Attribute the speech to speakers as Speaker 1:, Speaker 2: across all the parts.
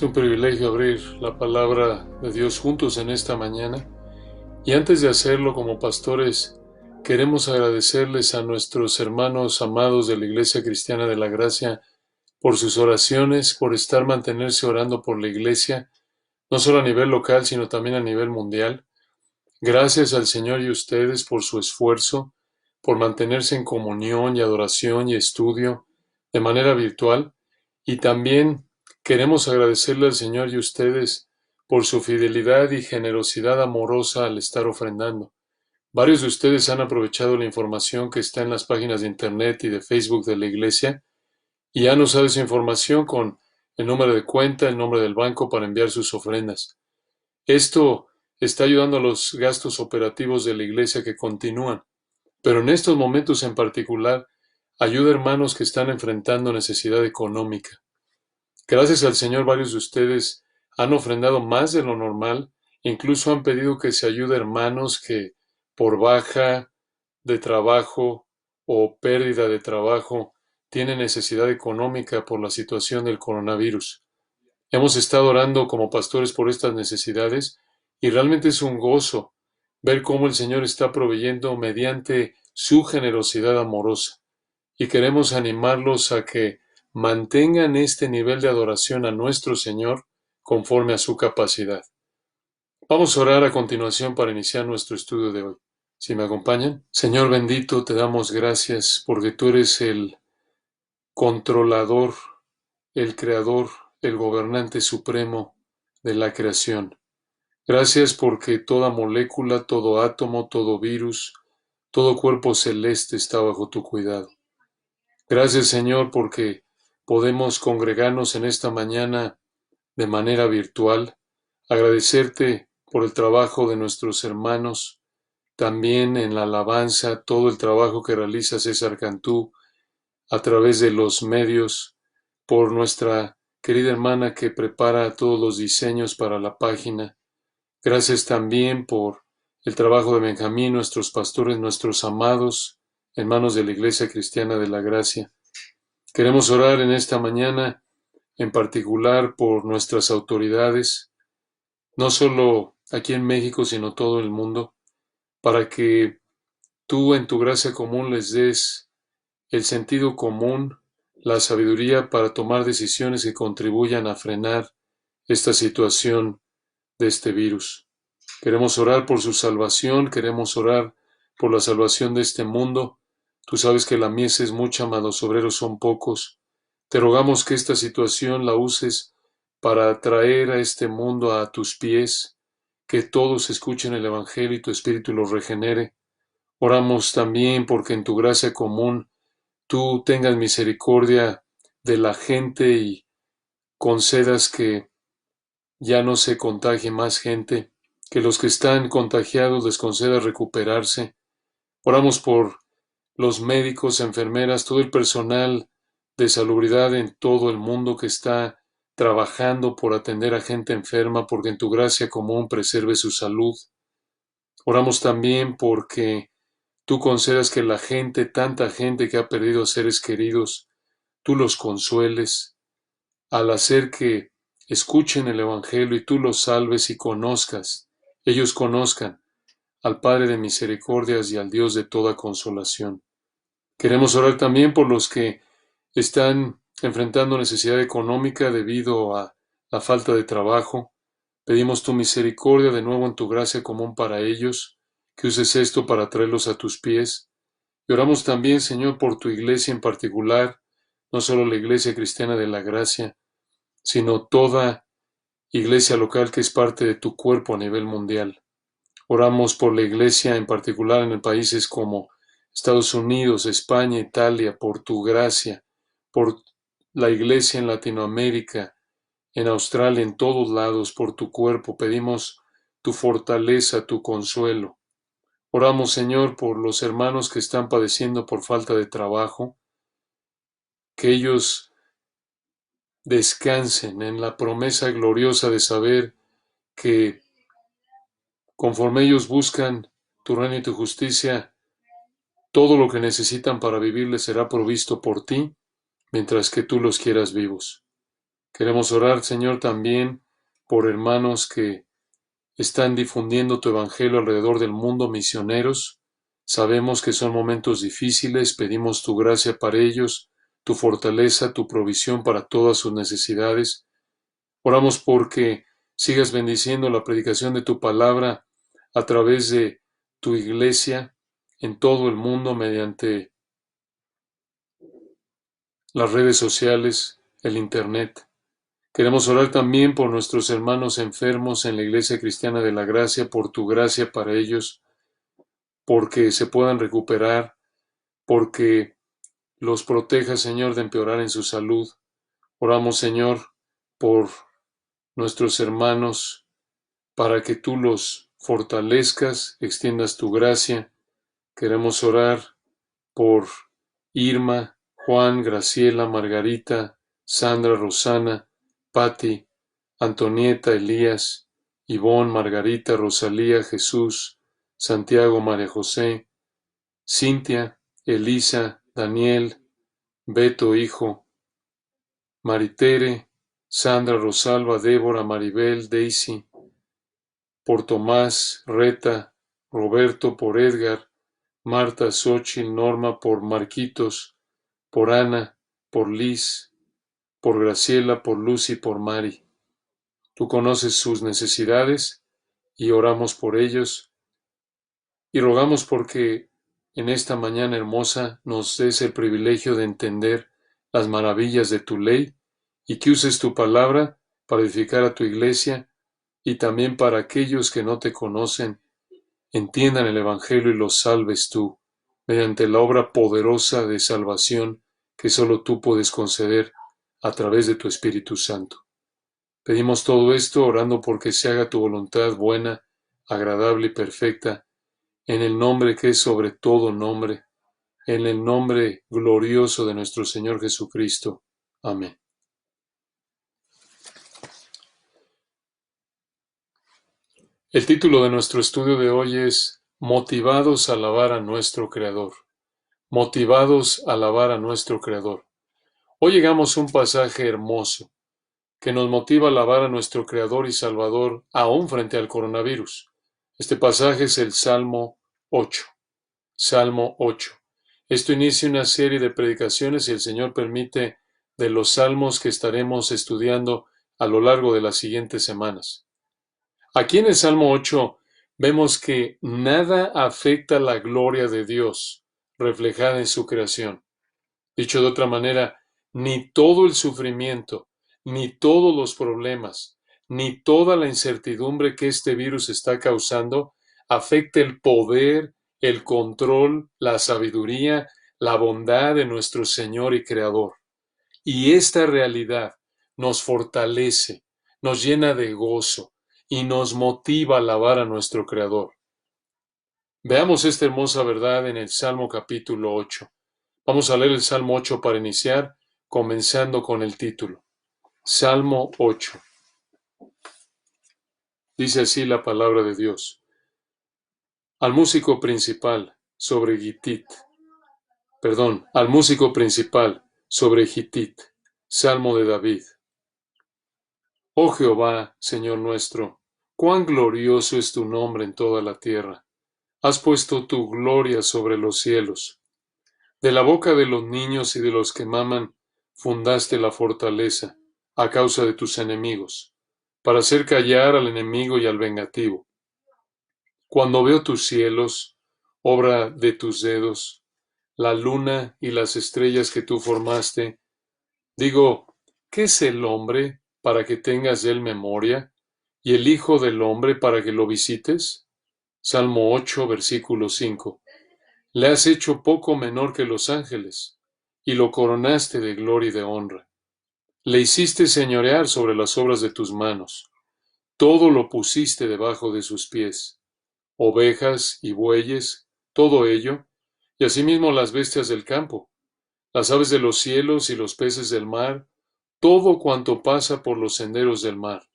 Speaker 1: Es un privilegio abrir la palabra de Dios juntos en esta mañana. Y antes de hacerlo como pastores, queremos agradecerles a nuestros hermanos amados de la Iglesia Cristiana de la Gracia por sus oraciones, por mantenerse orando por la Iglesia, no solo a nivel local, sino también a nivel mundial. Gracias al Señor y a ustedes por su esfuerzo, por mantenerse en comunión y adoración y estudio de manera virtual. Y también queremos agradecerle al Señor y a ustedes por su fidelidad y generosidad amorosa al estar ofrendando. Varios de ustedes han aprovechado la información que está en las páginas de internet y de Facebook de la iglesia y han usado esa información con el número de cuenta, el nombre del banco para enviar sus ofrendas. Esto está ayudando a los gastos operativos de la iglesia que continúan, pero en estos momentos en particular ayuda a hermanos que están enfrentando necesidad económica. Gracias al Señor, varios de ustedes han ofrendado más de lo normal, incluso han pedido que se ayude a hermanos que por baja de trabajo o pérdida de trabajo tienen necesidad económica por la situación del coronavirus. Hemos estado orando como pastores por estas necesidades y realmente es un gozo ver cómo el Señor está proveyendo mediante su generosidad amorosa. Y queremos animarlos a que mantengan este nivel de adoración a nuestro Señor conforme a su capacidad. Vamos a orar a continuación para iniciar nuestro estudio de hoy. Si me acompañan. Señor bendito, te damos gracias porque tú eres el controlador, el creador, el gobernante supremo de la creación. Gracias porque toda molécula, todo átomo, todo virus, todo cuerpo celeste está bajo tu cuidado. Gracias, Señor, porque podemos congregarnos en esta mañana de manera virtual, agradecerte por el trabajo de nuestros hermanos, también en la alabanza, todo el trabajo que realiza César Cantú a través de los medios, por nuestra querida hermana que prepara todos los diseños para la página. Gracias también por el trabajo de Benjamín, nuestros pastores, nuestros amados hermanos de la Iglesia Cristiana de la Gracia. Queremos orar en esta mañana en particular por nuestras autoridades, no solo aquí en México, sino todo el mundo, para que tú en tu gracia común les des el sentido común, la sabiduría para tomar decisiones que contribuyan a frenar esta situación de este virus. Queremos orar por su salvación, queremos orar por la salvación de este mundo. Tú sabes que la mies es mucha, mas los obreros son pocos. Te rogamos que esta situación la uses para traer a este mundo a tus pies, que todos escuchen el Evangelio y tu Espíritu los regenere. Oramos también porque en tu gracia común tú tengas misericordia de la gente y concedas que ya no se contagie más gente, que los que están contagiados les concedas recuperarse. Oramos por los médicos, enfermeras, todo el personal de salubridad en todo el mundo que está trabajando por atender a gente enferma, porque en tu gracia común preserve su salud. Oramos también porque tú concedas que la gente, tanta gente que ha perdido seres queridos, tú los consueles al hacer que escuchen el Evangelio y tú los salves y conozcas, ellos conozcan al Padre de misericordias y al Dios de toda consolación. Queremos orar también por los que están enfrentando necesidad económica debido a la falta de trabajo. Pedimos tu misericordia de nuevo en tu gracia común para ellos, que uses esto para traerlos a tus pies. Y oramos también, Señor, por tu iglesia en particular, no solo la Iglesia Cristiana de la Gracia, sino toda iglesia local que es parte de tu cuerpo a nivel mundial. Oramos por la iglesia en particular en países como Estados Unidos, España, Italia, por tu gracia, por la iglesia en Latinoamérica, en Australia, en todos lados, por tu cuerpo. Pedimos tu fortaleza, tu consuelo. Oramos, Señor, por los hermanos que están padeciendo por falta de trabajo, que ellos descansen en la promesa gloriosa de saber que conforme ellos buscan tu reino y tu justicia, todo lo que necesitan para vivir les será provisto por ti, mientras que tú los quieras vivos. Queremos orar, Señor, también por hermanos que están difundiendo tu evangelio alrededor del mundo, misioneros. Sabemos que son momentos difíciles, pedimos tu gracia para ellos, tu fortaleza, tu provisión para todas sus necesidades. Oramos porque sigas bendiciendo la predicación de tu palabra a través de tu iglesia en todo el mundo mediante las redes sociales, el Internet. Queremos orar también por nuestros hermanos enfermos en la Iglesia Cristiana de la Gracia, por tu gracia para ellos, porque se puedan recuperar, porque los proteja, Señor, de empeorar en su salud. Oramos, Señor, por nuestros hermanos, para que tú los fortalezcas, extiendas tu gracia. Queremos orar por Irma, Juan, Graciela, Margarita, Sandra, Rosana, Patti, Antonieta, Elías, Ivonne, Margarita, Rosalía, Jesús, Santiago, María José, Cintia, Elisa, Daniel, Beto, hijo, Maritere, Sandra, Rosalba, Débora, Maribel, Daisy, por Tomás, Reta, Roberto, por Edgar, Marta, Xochitl, Norma, por Marquitos, por Ana, por Liz, por Graciela, por Lucy, por Mari. Tú conoces sus necesidades y oramos por ellos y rogamos porque en esta mañana hermosa nos des el privilegio de entender las maravillas de tu ley y que uses tu palabra para edificar a tu iglesia y también para aquellos que no te conocen, entiendan el Evangelio y los salves tú, mediante la obra poderosa de salvación que solo tú puedes conceder a través de tu Espíritu Santo. Pedimos todo esto orando porque se haga tu voluntad buena, agradable y perfecta, en el nombre que es sobre todo nombre, en el nombre glorioso de nuestro Señor Jesucristo. Amén. El título de nuestro estudio de hoy es Motivados a alabar a nuestro Creador. Motivados a alabar a nuestro Creador. Hoy llegamos a un pasaje hermoso que nos motiva a alabar a nuestro Creador y Salvador aún frente al coronavirus. Este pasaje es el Salmo 8. Salmo 8. Esto inicia una serie de predicaciones, si el Señor permite, de los salmos que estaremos estudiando a lo largo de las siguientes semanas. Aquí en el Salmo 8 vemos que nada afecta la gloria de Dios reflejada en su creación. Dicho de otra manera, ni todo el sufrimiento, ni todos los problemas, ni toda la incertidumbre que este virus está causando afecta el poder, el control, la sabiduría, la bondad de nuestro Señor y Creador. Y esta realidad nos fortalece, nos llena de gozo y nos motiva a alabar a nuestro Creador. Veamos esta hermosa verdad en el Salmo capítulo 8. Vamos a leer el Salmo 8 para iniciar, comenzando con el título. Salmo 8. Dice así la palabra de Dios. Al músico principal sobre Gittit. Al músico principal sobre Gittit. Salmo de David. Oh Jehová, Señor nuestro, cuán glorioso es tu nombre en toda la tierra. Has puesto tu gloria sobre los cielos. De la boca de los niños y de los que maman, fundaste la fortaleza, a causa de tus enemigos, para hacer callar al enemigo y al vengativo. Cuando veo tus cielos, obra de tus dedos, la luna y las estrellas que tú formaste, digo, ¿qué es el hombre para que tengas de él memoria, y el hijo del hombre para que lo visites? Salmo 8, versículo 5. Le has hecho poco menor que los ángeles, y lo coronaste de gloria y de honra. Le hiciste señorear sobre las obras de tus manos. Todo lo pusiste debajo de sus pies. Ovejas y bueyes, todo ello, y asimismo las bestias del campo, las aves de los cielos y los peces del mar, todo cuanto pasa por los senderos del mar.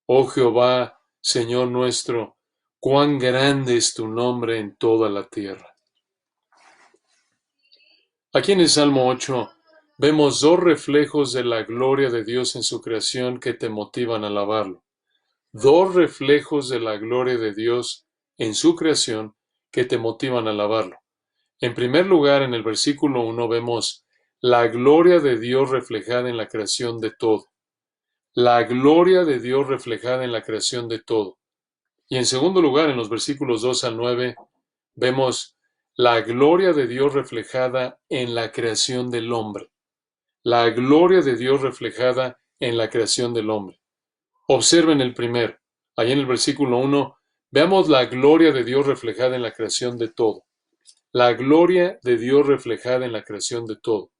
Speaker 1: Oh Jehová, Señor nuestro, cuán grande es tu nombre en toda la tierra. Aquí en el Salmo 8 vemos dos reflejos de la gloria de Dios en su creación que te motivan a alabarlo. Dos reflejos de la gloria de Dios en su creación que te motivan a alabarlo. En primer lugar, en el versículo 1 vemos la gloria de Dios reflejada en la creación de todo. La gloria de Dios reflejada en la creación de todo. Y en segundo lugar, en los versículos 2 al 9, vemos la gloria de Dios reflejada en la creación del hombre. La gloria de Dios reflejada en la creación del hombre. Observen el primero. Allí en el versículo 1, veamos la gloria de Dios reflejada en la creación de todo. La gloria de Dios reflejada en la creación de todo.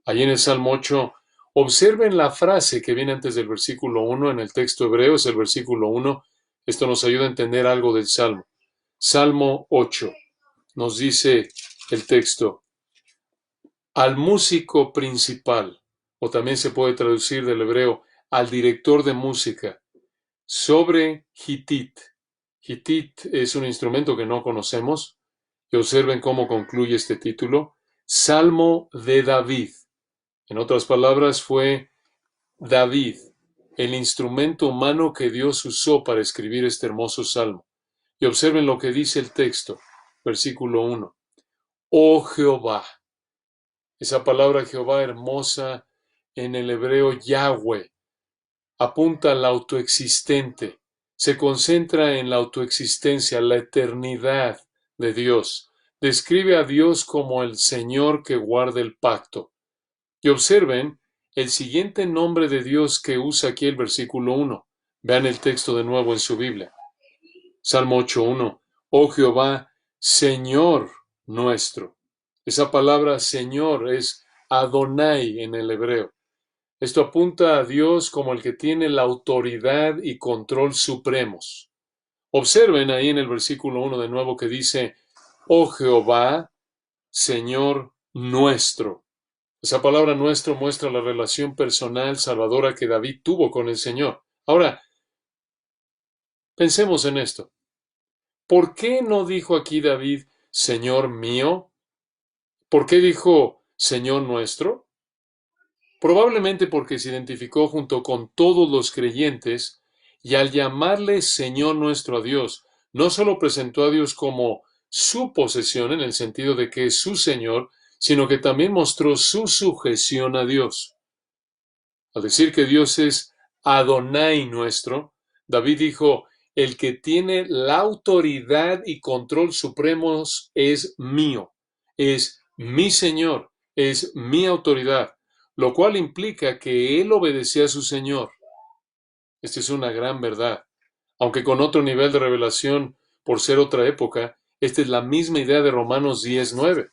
Speaker 1: Allí en el Salmo 8, observen la frase que viene antes del versículo 1 en el texto hebreo, es el versículo 1. Esto nos ayuda a entender algo del Salmo. Salmo 8, nos dice el texto, al músico principal, o también se puede traducir del hebreo, al director de música, sobre Gitit. Gitit es un instrumento que no conocemos, y observen cómo concluye este título, Salmo de David. En otras palabras, fue David, el instrumento humano que Dios usó para escribir este hermoso salmo. Y observen lo que dice el texto, versículo 1. Oh Jehová. Esa palabra Jehová hermosa en el hebreo Yahweh apunta al autoexistente. Se concentra en la autoexistencia, la eternidad de Dios. Describe a Dios como el Señor que guarda el pacto. Y observen el siguiente nombre de Dios que usa aquí el versículo 1. Vean el texto de nuevo en su Biblia. Salmo 8:1. Oh Jehová, Señor nuestro. Esa palabra Señor es Adonai en el hebreo. Esto apunta a Dios como el que tiene la autoridad y control supremos. Observen ahí en el versículo 1 de nuevo que dice, oh Jehová, Señor nuestro. Esa palabra nuestro muestra la relación personal salvadora que David tuvo con el Señor. Ahora, pensemos en esto. ¿Por qué no dijo aquí David, Señor mío? ¿Por qué dijo Señor nuestro? Probablemente porque se identificó junto con todos los creyentes y al llamarle Señor nuestro a Dios, no solo presentó a Dios como su posesión en el sentido de que es su Señor, sino que también mostró su sujeción a Dios. Al decir que Dios es Adonai nuestro, David dijo, el que tiene la autoridad y control supremos es mío, es mi Señor, es mi autoridad, lo cual implica que él obedecía a su Señor. Esta es una gran verdad. Aunque con otro nivel de revelación, por ser otra época, esta es la misma idea de Romanos 10:9.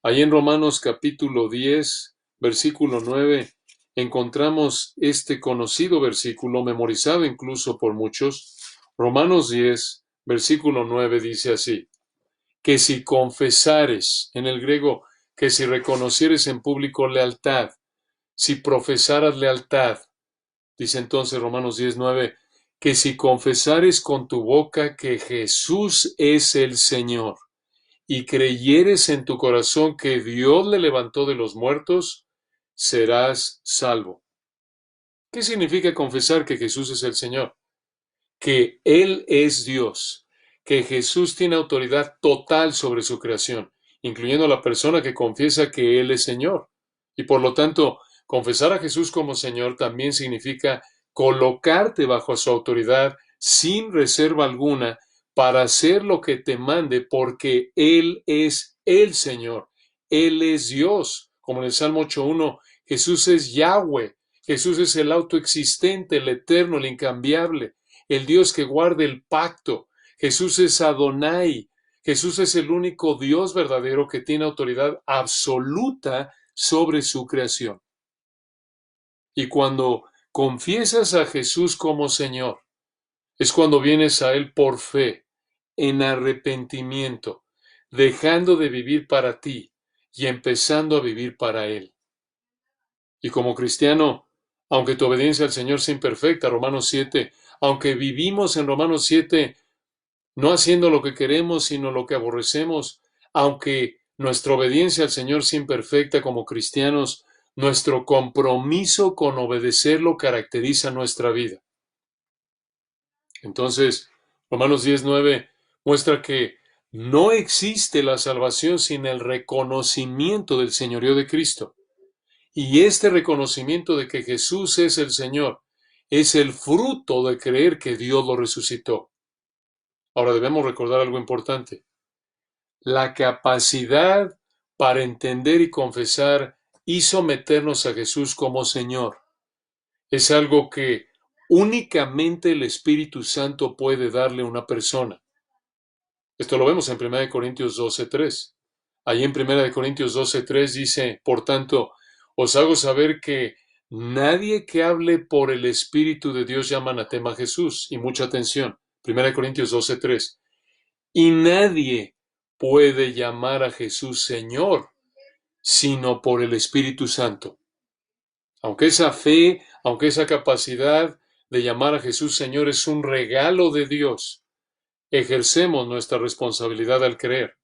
Speaker 1: Ahí en Romanos capítulo 10, versículo 9, encontramos este conocido versículo, memorizado incluso por muchos. Romanos 10, versículo 9 dice así, que si confesares, en el griego, que si reconocieres en público lealtad, si profesaras lealtad, dice entonces Romanos 10:9, que si confesares con tu boca que Jesús es el Señor, y creyeres en tu corazón que Dios le levantó de los muertos, serás salvo. ¿Qué significa confesar que Jesús es el Señor? Que Él es Dios, que Jesús tiene autoridad total sobre su creación, incluyendo a la persona que confiesa que Él es Señor. Y por lo tanto, confesar a Jesús como Señor también significa colocarte bajo su autoridad sin reserva alguna para hacer lo que te mande, porque Él es el Señor. Él es Dios. Como en el Salmo 8:1, Jesús es Yahweh. Jesús es el autoexistente, el eterno, el incambiable, el Dios que guarda el pacto. Jesús es Adonai. Jesús es el único Dios verdadero que tiene autoridad absoluta sobre su creación. Y cuando confiesas a Jesús como Señor, es cuando vienes a Él por fe, en arrepentimiento, dejando de vivir para ti y empezando a vivir para Él. Y como cristiano, aunque tu obediencia al Señor sea imperfecta, Romanos 7, aunque vivimos en Romanos 7, no haciendo lo que queremos, sino lo que aborrecemos, aunque nuestra obediencia al Señor sea imperfecta como cristianos, nuestro compromiso con obedecerlo caracteriza nuestra vida. Entonces, Romanos 10:9 muestra que no existe la salvación sin el reconocimiento del señorío de Cristo. Y este reconocimiento de que Jesús es el Señor es el fruto de creer que Dios lo resucitó. Ahora debemos recordar algo importante. La capacidad para entender y confesar y someternos a Jesús como Señor es algo que únicamente el Espíritu Santo puede darle a una persona. Esto lo vemos en 1 Corintios 12:3. Allí en 1 Corintios 12:3 dice, por tanto, os hago saber que nadie que hable por el Espíritu de Dios llama anatema a Jesús. Y mucha atención, 1 Corintios 12:3. Y nadie puede llamar a Jesús Señor, sino por el Espíritu Santo. Aunque esa fe, aunque esa capacidad de llamar a Jesús Señor es un regalo de Dios, ejercemos nuestra responsabilidad al creer.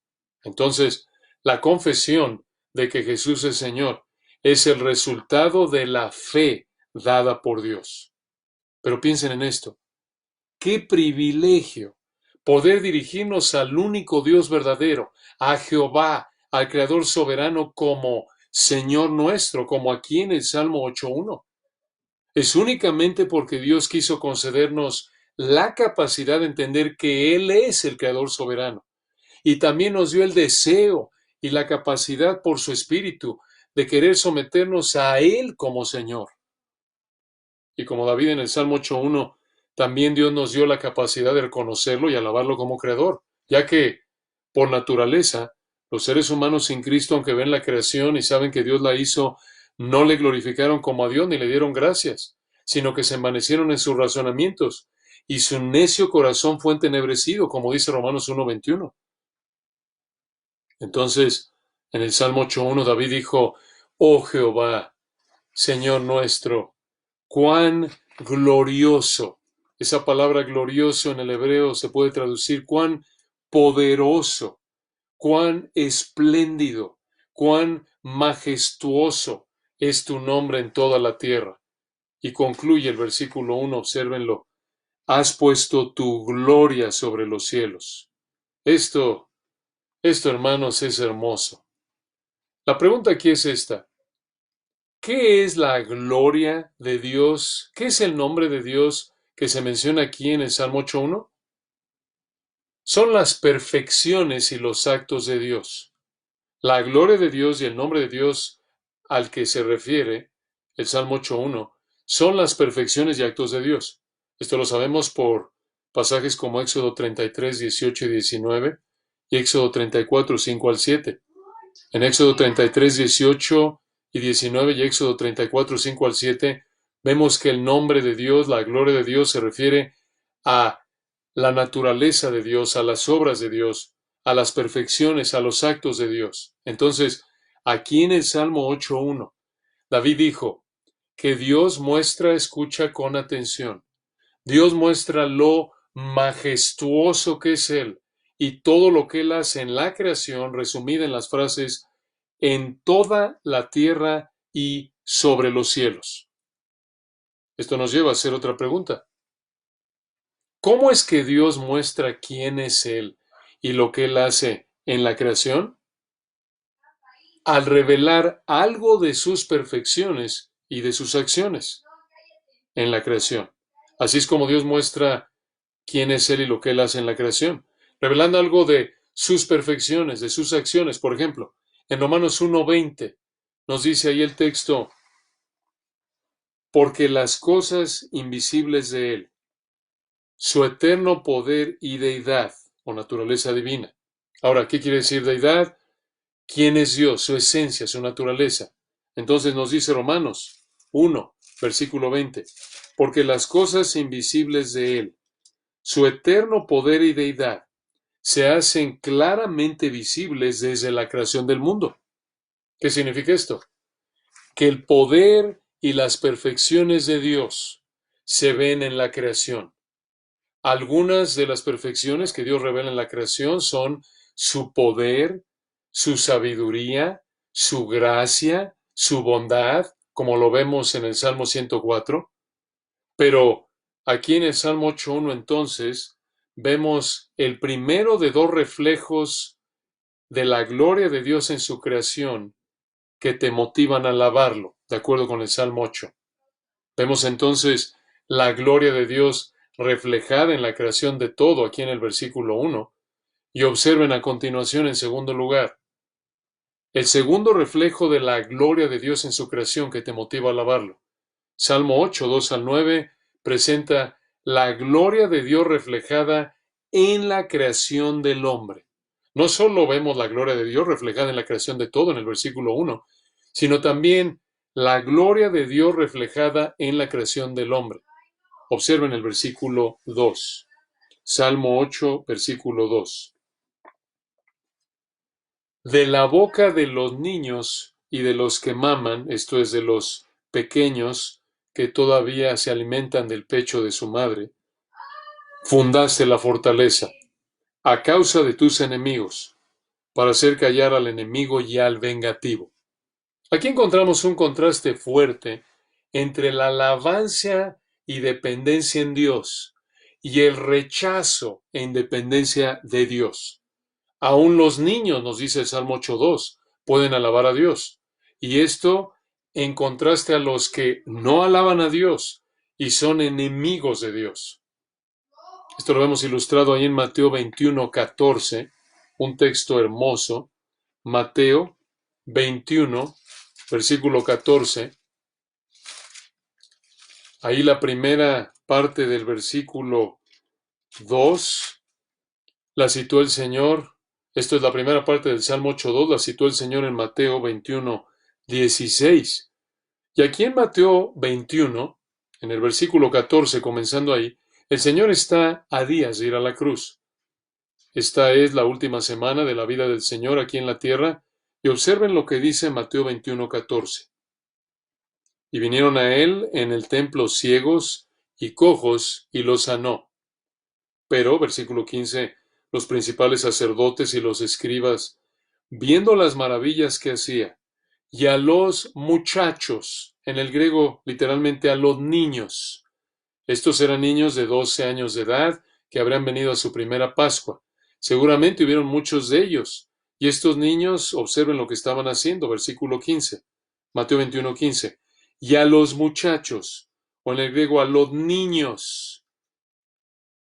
Speaker 1: Entonces, la confesión de que Jesús es Señor es el resultado de la fe dada por Dios. Pero piensen en esto. ¡Qué privilegio poder dirigirnos al único Dios verdadero, a Jehová, al Creador soberano como Señor nuestro, como aquí en el Salmo 8:1! Es únicamente porque Dios quiso concedernos la capacidad de entender que Él es el Creador soberano. Y también nos dio el deseo y la capacidad por su Espíritu de querer someternos a Él como Señor. Y como David en el Salmo 8:1, también Dios nos dio la capacidad de reconocerlo y alabarlo como Creador, ya que, por naturaleza, los seres humanos sin Cristo, aunque ven la creación y saben que Dios la hizo, no le glorificaron como a Dios ni le dieron gracias, sino que se envanecieron en sus razonamientos, y su necio corazón fue entenebrecido, como dice Romanos 1:21. Entonces, en el Salmo 8:1, David dijo, oh Jehová, Señor nuestro, cuán glorioso. Esa palabra glorioso en el hebreo se puede traducir cuán poderoso, cuán espléndido, cuán majestuoso es tu nombre en toda la tierra. Y concluye el versículo 1, obsérvenlo. Has puesto tu gloria sobre los cielos. Esto, hermanos, es hermoso. La pregunta aquí es esta. ¿Qué es la gloria de Dios? ¿Qué es el nombre de Dios que se menciona aquí en el Salmo 8:1? Son las perfecciones y los actos de Dios. La gloria de Dios y el nombre de Dios al que se refiere el Salmo 8:1 son las perfecciones y actos de Dios. Esto lo sabemos por pasajes como Éxodo 33:18 y 19 y Éxodo 34:5-7. En Éxodo 33:18 y 19 y Éxodo 34:5-7 vemos que el nombre de Dios, la gloria de Dios, se refiere a la naturaleza de Dios, a las obras de Dios, a las perfecciones, a los actos de Dios. Entonces, aquí en el Salmo 8:1, David dijo que Dios escucha con atención. Dios muestra lo majestuoso que es Él y todo lo que Él hace en la creación, resumida en las frases en toda la tierra y sobre los cielos. Esto nos lleva a hacer otra pregunta. ¿Cómo es que Dios muestra quién es Él y lo que Él hace en la creación? Al revelar algo de sus perfecciones y de sus acciones en la creación. Así es como Dios muestra quién es Él y lo que Él hace en la creación, revelando algo de sus perfecciones, de sus acciones. Por ejemplo, en Romanos 1:20 nos dice ahí el texto, porque las cosas invisibles de Él, su eterno poder y deidad o naturaleza divina. Ahora, ¿qué quiere decir deidad? ¿Quién es Dios? Su esencia, su naturaleza. Entonces nos dice Romanos 1, versículo 20, porque las cosas invisibles de Él, su eterno poder y deidad, se hacen claramente visibles desde la creación del mundo. ¿Qué significa esto? Que el poder y las perfecciones de Dios se ven en la creación. Algunas de las perfecciones que Dios revela en la creación son su poder, su sabiduría, su gracia, su bondad, como lo vemos en el Salmo 104. Pero aquí en el Salmo 8.1 entonces vemos el primero de dos reflejos de la gloria de Dios en su creación que te motivan a alabarlo, de acuerdo con el Salmo 8. Vemos entonces la gloria de Dios reflejada en la creación de todo aquí en el versículo 1. Y observen a continuación, en segundo lugar, el segundo reflejo de la gloria de Dios en su creación que te motiva a alabarlo. Salmo 8, 2 al 9, presenta la gloria de Dios reflejada en la creación del hombre. No solo vemos la gloria de Dios reflejada en la creación de todo en el versículo 1, sino también la gloria de Dios reflejada en la creación del hombre. Observen el versículo 2. Salmo 8, versículo 2. De la boca de los niños y de los que maman, esto es, de los pequeños que todavía se alimentan del pecho de su madre, fundaste la fortaleza a causa de tus enemigos, para hacer callar al enemigo y al vengativo. Aquí encontramos un contraste fuerte entre la alabanza y dependencia en Dios y el rechazo e independencia de Dios. Aún los niños, nos dice el Salmo 8.2, pueden alabar a Dios. Y esto en contraste a los que no alaban a Dios y son enemigos de Dios. Esto lo vemos ilustrado ahí en Mateo 21.14, un texto hermoso. Mateo 21, versículo 14. Ahí la primera parte del versículo 2 la citó el Señor. Esto es la primera parte del Salmo 8.2, la citó el Señor en Mateo 21.16. Y aquí en Mateo 21, en el versículo 14, comenzando ahí, el Señor está a días de ir a la cruz. Esta es la última semana de la vida del Señor aquí en la tierra, y observen lo que dice Mateo 21.14. Y vinieron a él en el templo ciegos y cojos, y los sanó. Pero, versículo 15, los principales sacerdotes y los escribas, viendo las maravillas que hacía, y a los muchachos, en el griego literalmente a los niños. Estos eran niños de 12 años de edad que habrían venido a su primera Pascua. Seguramente hubieron muchos de ellos. Y estos niños, observen lo que estaban haciendo, versículo 15, Mateo 21:15. Y a los muchachos, o en el griego a los niños,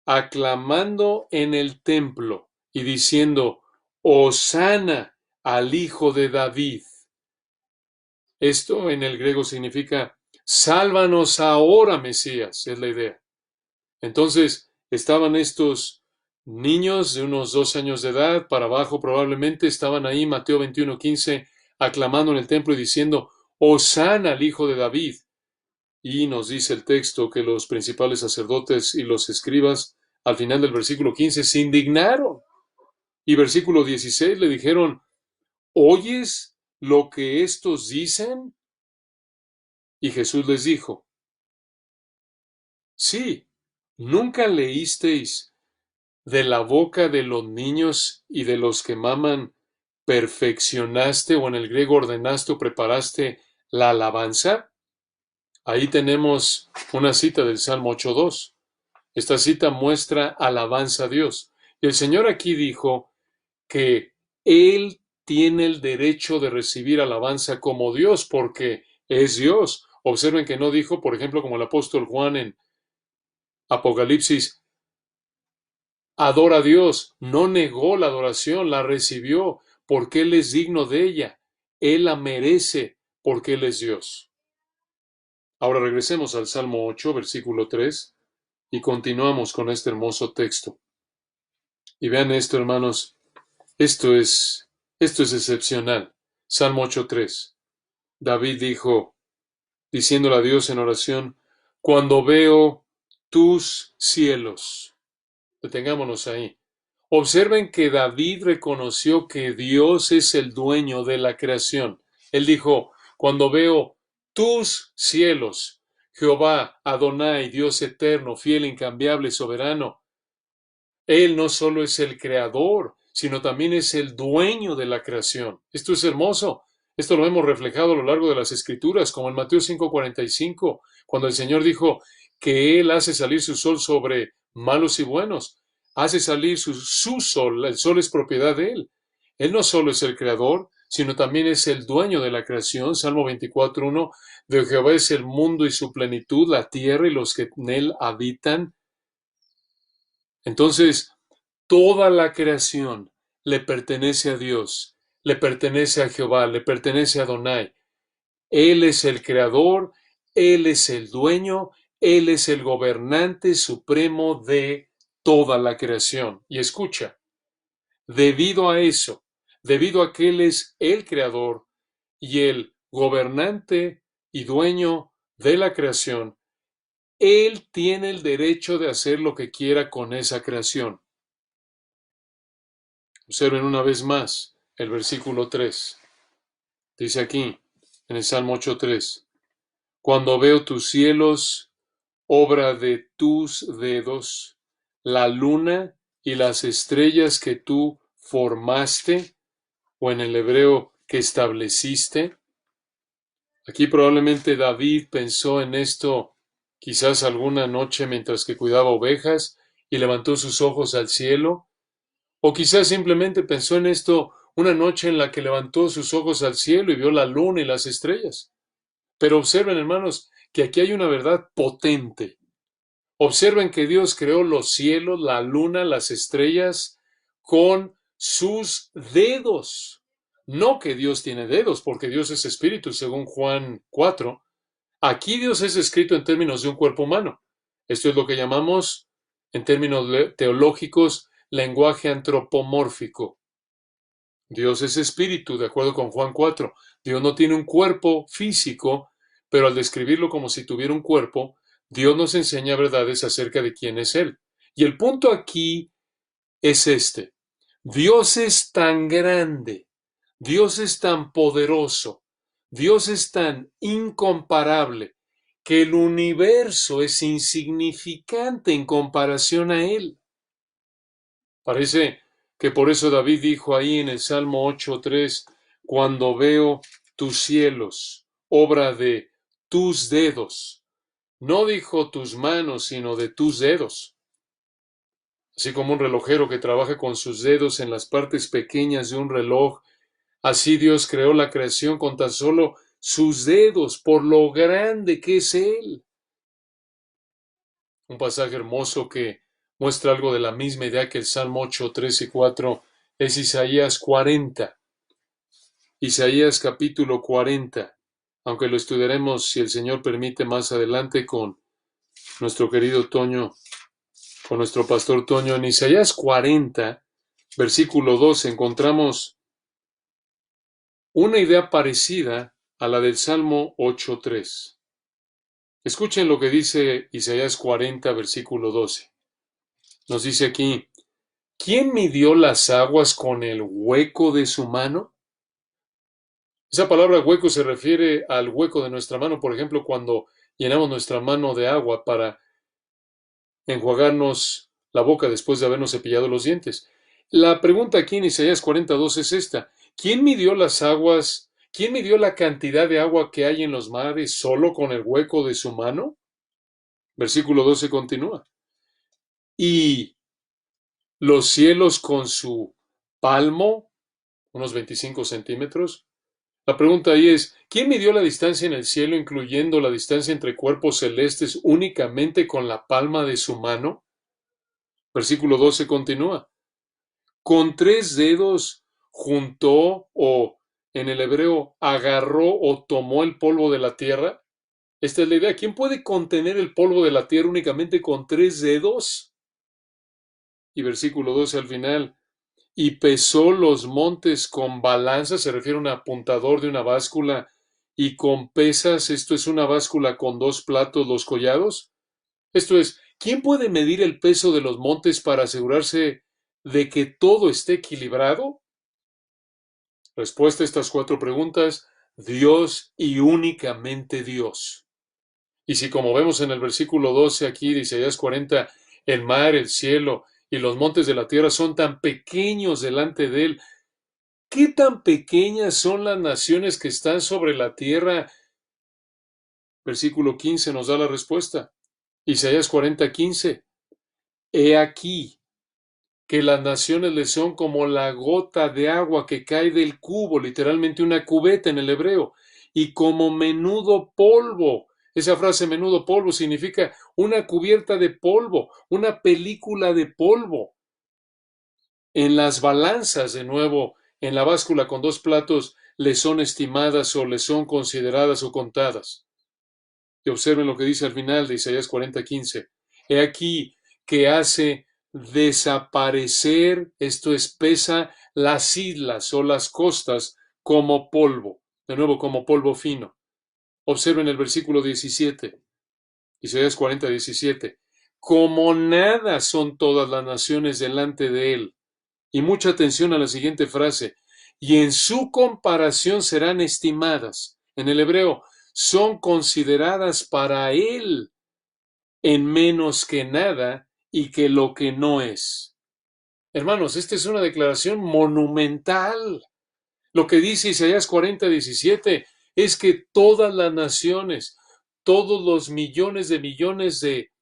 Speaker 1: aclamando en el templo y diciendo, Hosana al Hijo de David. Esto en el griego significa, sálvanos ahora, Mesías, es la idea. Entonces, estaban estos niños de unos 2 años de edad, para abajo probablemente, estaban ahí, Mateo 21:15, aclamando en el templo y diciendo, Hosana al Hijo de David. Y nos dice el texto que los principales sacerdotes y los escribas, al final del versículo 15, se indignaron. Y versículo 16 le dijeron, ¿oyes lo que estos dicen? Y Jesús les dijo, sí, ¿nunca leísteis de la boca de los niños y de los que maman, perfeccionaste, o en el griego ordenaste o preparaste la alabanza? Ahí tenemos una cita del Salmo 8.2. Esta cita muestra alabanza a Dios. Y el Señor aquí dijo que Él tiene el derecho de recibir alabanza como Dios, porque es Dios. Observen que no dijo, por ejemplo, como el apóstol Juan en Apocalipsis, adora a Dios. No negó la adoración, la recibió, porque Él es digno de ella. Él la merece, porque Él es Dios. Ahora regresemos al Salmo 8, versículo 3, y continuamos con este hermoso texto. Y vean esto, hermanos, esto es excepcional. Salmo 8.3. David dijo, diciéndole a Dios en oración, cuando veo tus cielos. Detengámonos ahí. Observen que David reconoció que Dios es el dueño de la creación. Él dijo, cuando veo tus cielos, Jehová, Adonai, Dios eterno, fiel, incambiable, soberano. Él no solo es el creador, sino también es el dueño de la creación. Esto es hermoso. Esto lo hemos reflejado a lo largo de las Escrituras, como en Mateo 5:45, cuando el Señor dijo que Él hace salir su sol sobre malos y buenos. Hace salir su sol, el sol es propiedad de Él. Él no solo es el creador, sino también es el dueño de la creación. Salmo 24:1, de Jehová es el mundo y su plenitud, la tierra y los que en él habitan. Entonces, toda la creación le pertenece a Dios, le pertenece a Jehová, le pertenece a Adonai. Él es el creador, Él es el dueño, Él es el gobernante supremo de toda la creación. Y escucha, debido a eso, debido a que Él es el creador y el gobernante y dueño de la creación, Él tiene el derecho de hacer lo que quiera con esa creación. Observen una vez más el versículo 3. Dice aquí, en el Salmo 8:3, cuando veo tus cielos, obra de tus dedos, la luna y las estrellas que tú formaste, o en el hebreo que estableciste. Aquí probablemente David pensó en esto quizás alguna noche mientras que cuidaba ovejas y levantó sus ojos al cielo, o quizás simplemente pensó en esto una noche en la que levantó sus ojos al cielo y vio la luna y las estrellas. Pero observen, hermanos, que aquí hay una verdad potente. Observen que Dios creó los cielos, la luna, las estrellas con sus dedos. No que Dios tiene dedos, porque Dios es espíritu, según Juan 4. Aquí Dios es escrito en términos de un cuerpo humano. Esto es lo que llamamos, en términos teológicos, lenguaje antropomórfico. Dios es espíritu, de acuerdo con Juan 4. Dios no tiene un cuerpo físico, pero al describirlo como si tuviera un cuerpo, Dios nos enseña verdades acerca de quién es Él. Y el punto aquí es este. Dios es tan grande, Dios es tan poderoso, Dios es tan incomparable, que el universo es insignificante en comparación a Él. Parece que por eso David dijo ahí en el Salmo 8:3, cuando veo tus cielos, obra de tus dedos. No dijo tus manos, sino de tus dedos. Así como un relojero que trabaja con sus dedos en las partes pequeñas de un reloj, así Dios creó la creación con tan solo sus dedos, por lo grande que es Él. Un pasaje hermoso que muestra algo de la misma idea que el Salmo 8:3 y 4 es Isaías 40. Isaías capítulo 40, aunque lo estudiaremos, si el Señor permite, más adelante con nuestro querido Toño, con nuestro pastor Toño. En Isaías 40, versículo 2, encontramos una idea parecida a la del Salmo 8:3. Escuchen lo que dice Isaías 40, versículo 12. Nos dice aquí, ¿quién midió las aguas con el hueco de su mano? Esa palabra hueco se refiere al hueco de nuestra mano, por ejemplo, cuando llenamos nuestra mano de agua para enjuagarnos la boca después de habernos cepillado los dientes. La pregunta aquí en Isaías 42 es esta. ¿Quién midió las aguas? ¿Quién midió la cantidad de agua que hay en los mares solo con el hueco de su mano? Versículo 12 continúa. Y los cielos con su palmo, unos 25 centímetros. La pregunta ahí es, ¿quién midió la distancia en el cielo, incluyendo la distancia entre cuerpos celestes, únicamente con la palma de su mano? Versículo 12 continúa. Con 3 dedos juntó o, en el hebreo, agarró o tomó el polvo de la tierra. Esta es la idea. ¿Quién puede contener el polvo de la tierra únicamente con 3 dedos? Y versículo 12 al final. Y pesó los montes con balanzas, se refiere a un apuntador de una báscula, y con pesas, esto es una báscula con 2 platos, los collados. Esto es, ¿quién puede medir el peso de los montes para asegurarse de que todo esté equilibrado? Respuesta a estas 4 preguntas, Dios y únicamente Dios. Y si, como vemos en el versículo 12 aquí de Isaías 40, el mar, el cielo y los montes de la tierra son tan pequeños delante de él. ¿Qué tan pequeñas son las naciones que están sobre la tierra? Versículo 15 nos da la respuesta. Isaías 40:15. He aquí que las naciones le son como la gota de agua que cae del cubo, literalmente una cubeta en el hebreo, y como menudo polvo. Esa frase menudo polvo significa una cubierta de polvo, una película de polvo. En las balanzas, de nuevo, en la báscula con dos platos, le son estimadas o le son consideradas o contadas. Y observen lo que dice al final de Isaías 40:15. He aquí que hace desaparecer, esto es, pesa las islas o las costas como polvo. De nuevo, como polvo fino. Observen el versículo 17. Isaías 40:17. Como nada son todas las naciones delante de él. Y mucha atención a la siguiente frase. Y en su comparación serán estimadas. En el hebreo, son consideradas para él en menos que nada y que lo que no es. Hermanos, esta es una declaración monumental. Lo que dice Isaías 40:17 es que todas las naciones, todos los millones de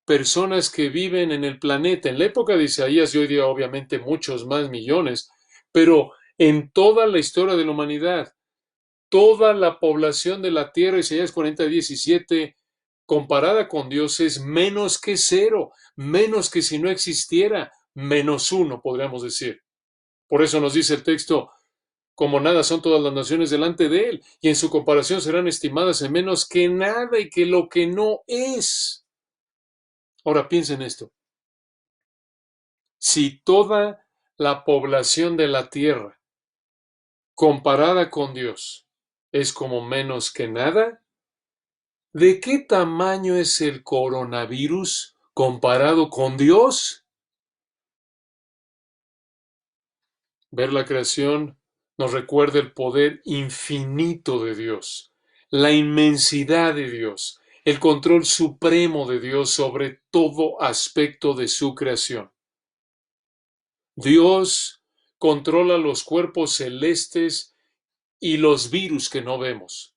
Speaker 1: personas que viven en el planeta, en la época de Isaías y hoy día obviamente muchos más millones, pero en toda la historia de la humanidad, toda la población de la tierra, Isaías 40:17, comparada con Dios es menos que cero, menos que si no existiera, menos uno, podríamos decir. Por eso nos dice el texto, como nada son todas las naciones delante de él, y en su comparación serán estimadas en menos que nada y que lo que no es. Ahora piensen esto. Si toda la población de la tierra, comparada con Dios, es como menos que nada, ¿de qué tamaño es el coronavirus comparado con Dios? Ver la creación nos recuerda el poder infinito de Dios, la inmensidad de Dios, el control supremo de Dios sobre todo aspecto de su creación. Dios controla los cuerpos celestes y los virus que no vemos.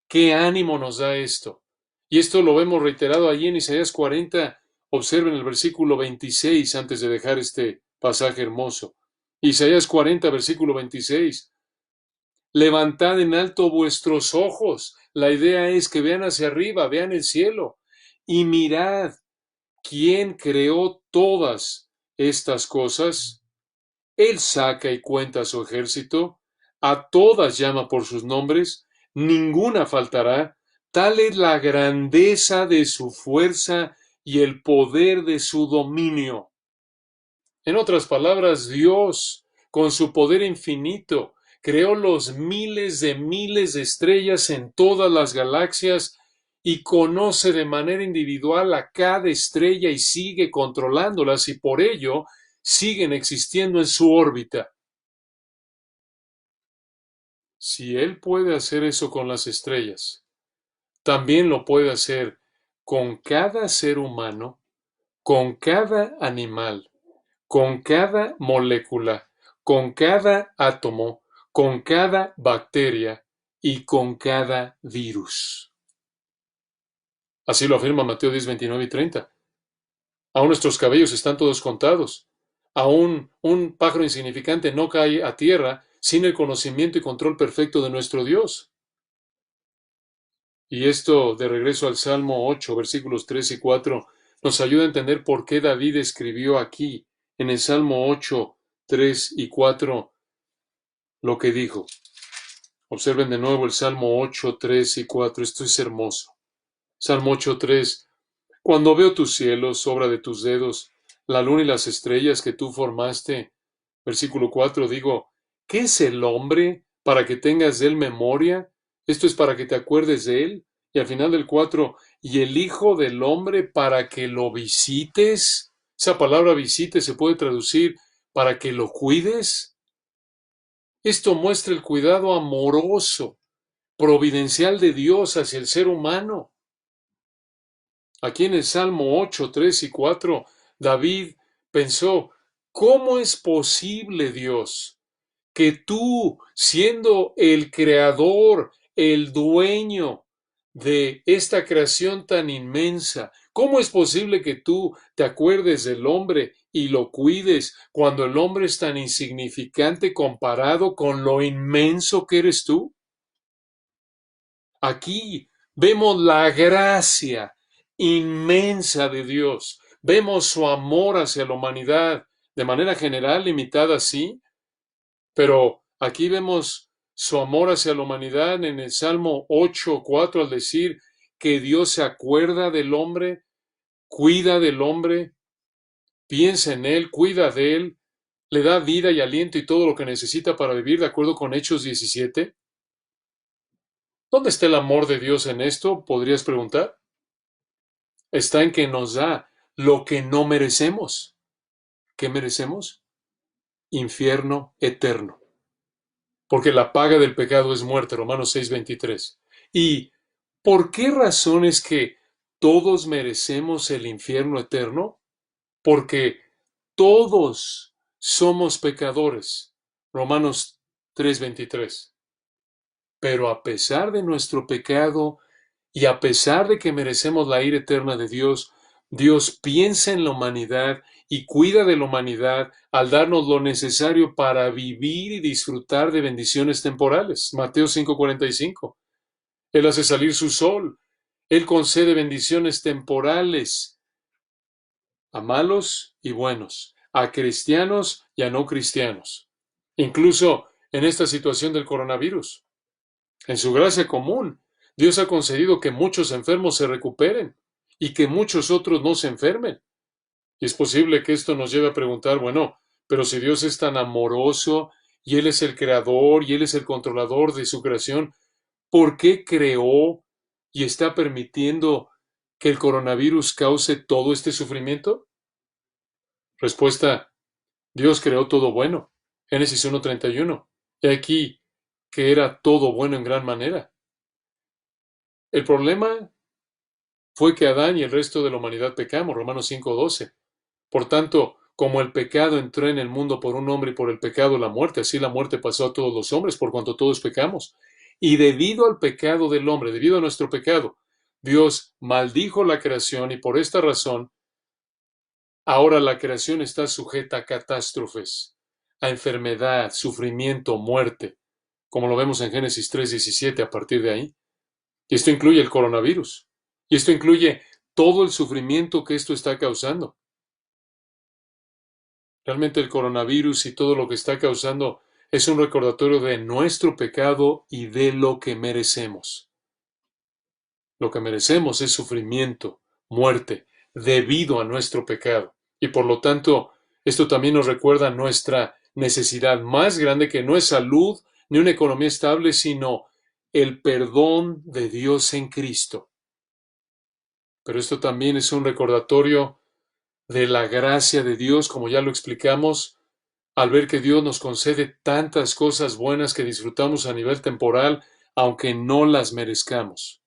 Speaker 1: ¿Qué ánimo nos da esto? Y esto lo vemos reiterado allí en Isaías 40. Observen el versículo 26 antes de dejar este pasaje hermoso. Isaías 40, versículo 26. Levantad en alto vuestros ojos. La idea es que vean hacia arriba, vean el cielo. Y mirad, ¿quién creó todas estas cosas? Él saca y cuenta a su ejército, a todas llama por sus nombres, ninguna faltará, tal es la grandeza de su fuerza y el poder de su dominio. En otras palabras, Dios, con su poder infinito, creó los miles de estrellas en todas las galaxias y conoce de manera individual a cada estrella y sigue controlándolas y por ello siguen existiendo en su órbita. Si Él puede hacer eso con las estrellas, también lo puede hacer con cada ser humano, con cada animal, con cada molécula, con cada átomo, con cada bacteria y con cada virus. Así lo afirma Mateo 10, 29 y 30. Aún nuestros cabellos están todos contados. Aún un pájaro insignificante no cae a tierra sin el conocimiento y control perfecto de nuestro Dios. Y esto, de regreso al Salmo 8, versículos 3 y 4, nos ayuda a entender por qué David escribió aquí, en el Salmo 8, 3 y 4, lo que dijo. Observen de nuevo el Salmo 8, 3 y 4. Esto es hermoso. Salmo 8, 3. Cuando veo tus cielos, obra de tus dedos, la luna y las estrellas que tú formaste. Versículo 4, digo, ¿qué es el hombre para que tengas de él memoria? Esto es para que te acuerdes de él. Y al final del 4, ¿y el Hijo del Hombre para que lo visites? Esa palabra visite se puede traducir para que lo cuides. Esto muestra el cuidado amoroso, providencial de Dios hacia el ser humano. Aquí en el Salmo 8, 3 y 4, David pensó, ¿cómo es posible, Dios, que tú, siendo el creador, el dueño de esta creación tan inmensa, cómo es posible que tú te acuerdes del hombre y lo cuides cuando el hombre es tan insignificante comparado con lo inmenso que eres tú? Aquí vemos la gracia inmensa de Dios, vemos su amor hacia la humanidad, de manera general limitada, sí, pero aquí vemos su amor hacia la humanidad en el Salmo 8:4 al decir que Dios se acuerda del hombre, cuida del hombre, piensa en él, cuida de él, le da vida y aliento y todo lo que necesita para vivir, de acuerdo con Hechos 17. ¿Dónde está el amor de Dios en esto? Podrías preguntar. Está en que nos da lo que no merecemos. ¿Qué merecemos? Infierno eterno. Porque la paga del pecado es muerte, Romanos 6:23. ¿Y por qué razón es que todos merecemos el infierno eterno? Porque todos somos pecadores, Romanos 3:23. Pero a pesar de nuestro pecado y a pesar de que merecemos la ira eterna de Dios, Dios piensa en la humanidad y cuida de la humanidad al darnos lo necesario para vivir y disfrutar de bendiciones temporales. Mateo 5:45. Él hace salir su sol. Él concede bendiciones temporales a malos y buenos, a cristianos y a no cristianos. Incluso en esta situación del coronavirus. En su gracia común, Dios ha concedido que muchos enfermos se recuperen y que muchos otros no se enfermen. Y es posible que esto nos lleve a preguntar, bueno, pero si Dios es tan amoroso y Él es el creador y Él es el controlador de su creación, ¿por qué creó y está permitiendo que el coronavirus cause todo este sufrimiento? Respuesta, Dios creó todo bueno. Génesis 1:31. He aquí que era todo bueno en gran manera. El problema fue que Adán y el resto de la humanidad pecamos, Romanos 5:12. Por tanto, como el pecado entró en el mundo por un hombre y por el pecado la muerte, así la muerte pasó a todos los hombres por cuanto todos pecamos. Y debido al pecado del hombre, debido a nuestro pecado, Dios maldijo la creación y por esta razón, ahora la creación está sujeta a catástrofes, a enfermedad, sufrimiento, muerte, como lo vemos en Génesis 3:17 a partir de ahí. Y esto incluye el coronavirus. Y esto incluye todo el sufrimiento que esto está causando. Realmente el coronavirus y todo lo que está causando es un recordatorio de nuestro pecado y de lo que merecemos. Lo que merecemos es sufrimiento, muerte, debido a nuestro pecado. Y por lo tanto, esto también nos recuerda nuestra necesidad más grande, que no es salud ni una economía estable, sino el perdón de Dios en Cristo. Pero esto también es un recordatorio de la gracia de Dios, como ya lo explicamos, al ver que Dios nos concede tantas cosas buenas que disfrutamos a nivel temporal, aunque no las merezcamos.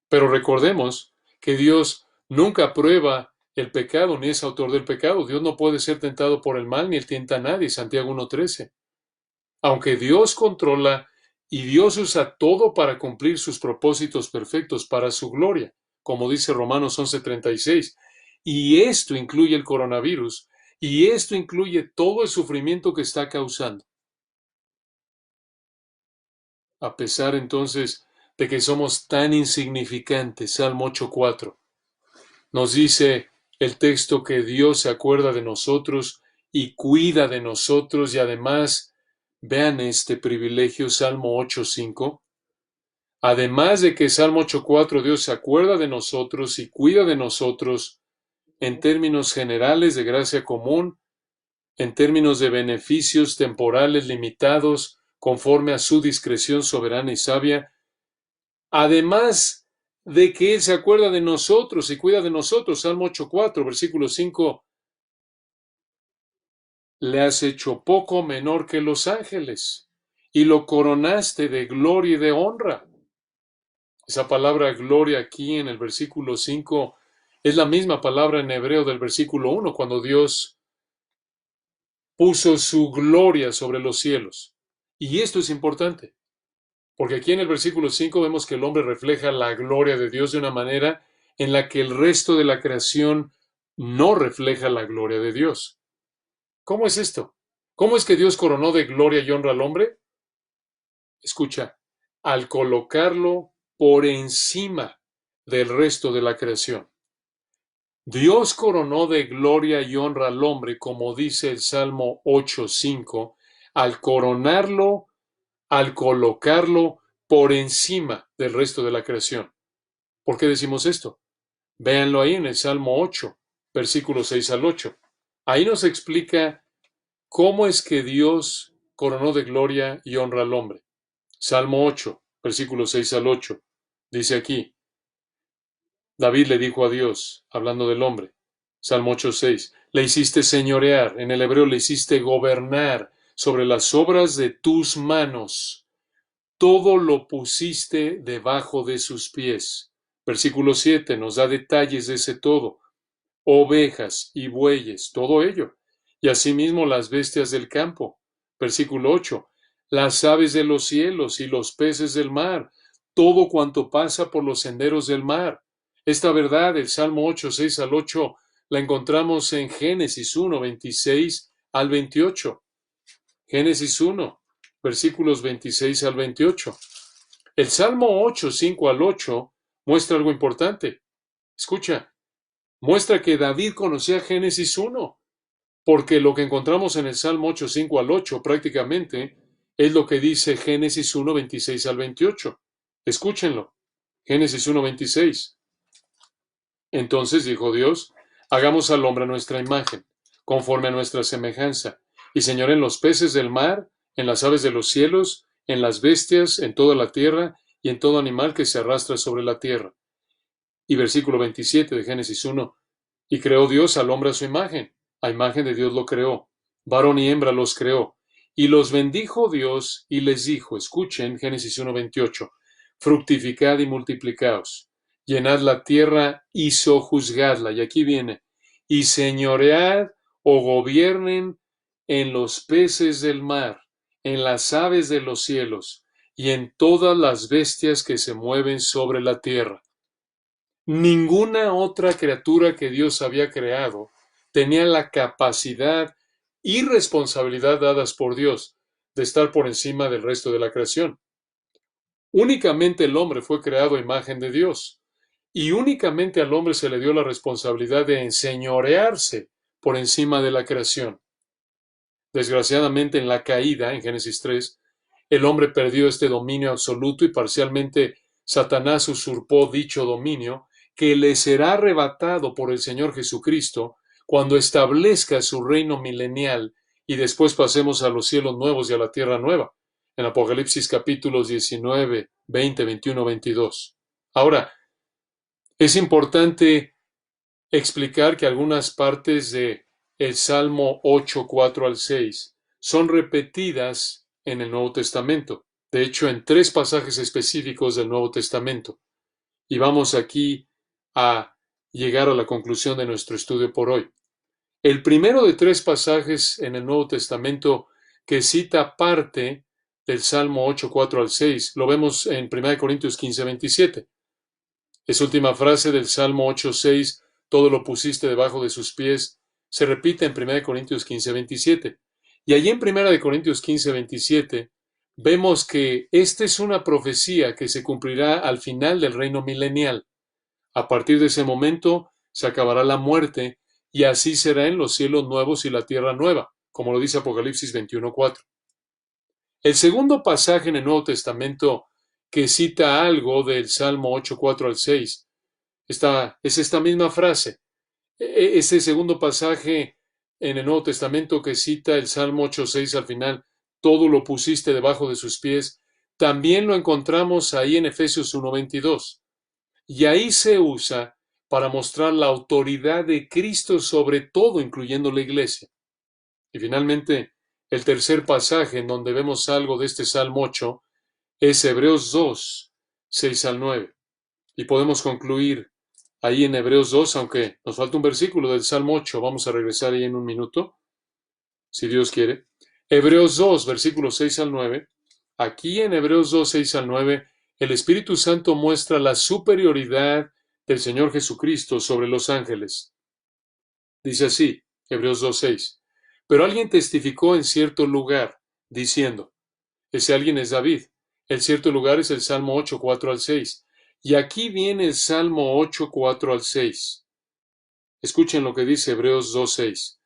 Speaker 1: Pero recordemos que Dios nunca aprueba el pecado, ni es autor del pecado. Dios no puede ser tentado por el mal, ni él tienta a nadie, Santiago 1:13. Aunque Dios controla y Dios usa todo para cumplir sus propósitos perfectos para su gloria, como dice Romanos 11:36. Y esto incluye el coronavirus, y esto incluye todo el sufrimiento que está causando. A pesar entonces de que somos tan insignificantes, Salmo 8:4, nos dice el texto que Dios se acuerda de nosotros y cuida de nosotros, y además, vean este privilegio, Salmo 8:5. Además de que Salmo 8:4 Dios se acuerda de nosotros y cuida de nosotros en términos generales de gracia común, en términos de beneficios temporales limitados conforme a su discreción soberana y sabia, además de que Él se acuerda de nosotros y cuida de nosotros, Salmo 8:4, versículo 5, le has hecho poco menor que los ángeles y lo coronaste de gloria y de honra. Esa palabra gloria aquí en el versículo 5 Es la misma palabra en hebreo del versículo 1, cuando Dios puso su gloria sobre los cielos. Y esto es importante, porque aquí en el versículo 5 vemos que el hombre refleja la gloria de Dios de una manera en la que el resto de la creación no refleja la gloria de Dios. ¿Cómo es esto? ¿Cómo es que Dios coronó de gloria y honra al hombre? Escucha, al colocarlo por encima del resto de la creación. Dios coronó de gloria y honra al hombre, como dice el Salmo 8:5, al coronarlo, al colocarlo por encima del resto de la creación. ¿Por qué decimos esto? Véanlo ahí en el Salmo 8, versículos 6 al 8. Ahí nos explica cómo es que Dios coronó de gloria y honra al hombre. Salmo 8, versículos 6 al 8. Dice aquí, David le dijo a Dios, hablando del hombre, Salmo 8:6, le hiciste señorear, en el hebreo le hiciste gobernar sobre las obras de tus manos, todo lo pusiste debajo de sus pies. Versículo 7 nos da detalles de ese todo, ovejas y bueyes, todo ello, y asimismo las bestias del campo. Versículo 8, las aves de los cielos y los peces del mar, todo cuanto pasa por los senderos del mar. Esta verdad, el Salmo 8, 6 al 8, la encontramos en Génesis 1, 26 al 28. Génesis 1, versículos 26 al 28. El Salmo 8, 5 al 8 muestra algo importante. Escucha, muestra que David conocía Génesis 1, porque lo que encontramos en el Salmo 8, 5 al 8 prácticamente es lo que dice Génesis 1, 26 al 28. Escúchenlo. Génesis 1, 26. Entonces dijo Dios, hagamos al hombre a nuestra imagen, conforme a nuestra semejanza, y señoren los peces del mar, en las aves de los cielos, en las bestias, en toda la tierra, y en todo animal que se arrastra sobre la tierra. Y versículo 27 de Génesis 1, y creó Dios al hombre a imagen de Dios lo creó, varón y hembra los creó, y los bendijo Dios y les dijo, escuchen Génesis 1, 28, fructificad y multiplicaos, llenad la tierra y sojuzgadla, y aquí viene, y señoread o gobiernen en los peces del mar, en las aves de los cielos, y en todas las bestias que se mueven sobre la tierra. Ninguna otra criatura que Dios había creado tenía la capacidad y responsabilidad dadas por Dios de estar por encima del resto de la creación. Únicamente el hombre fue creado a imagen de Dios, y únicamente al hombre se le dio la responsabilidad de enseñorearse por encima de la creación. Desgraciadamente, en la caída, en Génesis 3, el hombre perdió este dominio absoluto y parcialmente Satanás usurpó dicho dominio, que le será arrebatado por el Señor Jesucristo cuando establezca su reino milenial y después pasemos a los cielos nuevos y a la tierra nueva. En Apocalipsis capítulos 19, 20, 21, 22. Ahora, es importante explicar que algunas partes de el Salmo 8, 4 al 6 son repetidas en el Nuevo Testamento. De hecho, en 3 pasajes específicos del Nuevo Testamento. Y vamos aquí a llegar a la conclusión de nuestro estudio por hoy. El primero de 3 pasajes en el Nuevo Testamento que cita parte del Salmo 8, 4 al 6, lo vemos en 1 Corintios 15, 27. Esa última frase del Salmo 8, 6, todo lo pusiste debajo de sus pies, se repite en 1 Corintios 15, 27. Y allí en 1 Corintios 15, 27, vemos que esta es una profecía que se cumplirá al final del reino milenial. A partir de ese momento se acabará la muerte y así será en los cielos nuevos y la tierra nueva, como lo dice Apocalipsis 21:4. El segundo pasaje en el Nuevo Testamento que cita algo del Salmo 8, 4 al 6 es esta misma frase. Ese segundo pasaje en el Nuevo Testamento que cita el Salmo 8, 6 al final, todo lo pusiste debajo de sus pies, también lo encontramos ahí en Efesios 1:22. Y ahí se usa para mostrar la autoridad de Cristo sobre todo, incluyendo la iglesia. Y finalmente, el tercer pasaje en donde vemos algo de este Salmo 8 es Hebreos 2, 6 al 9. Y podemos concluir ahí en Hebreos 2, aunque nos falta un versículo del Salmo 8, vamos a regresar ahí en un minuto, si Dios quiere. Hebreos 2, versículos 6 al 9. Aquí en Hebreos 2, 6 al 9, el Espíritu Santo muestra la superioridad del Señor Jesucristo sobre los ángeles. Dice así, Hebreos 2, 6. Pero alguien testificó en cierto lugar, diciendo, ese alguien es David. El cierto lugar es el Salmo 8, 4 al 6. Y aquí viene el Salmo 8, 4 al 6. Escuchen lo que dice Hebreos 2, 6.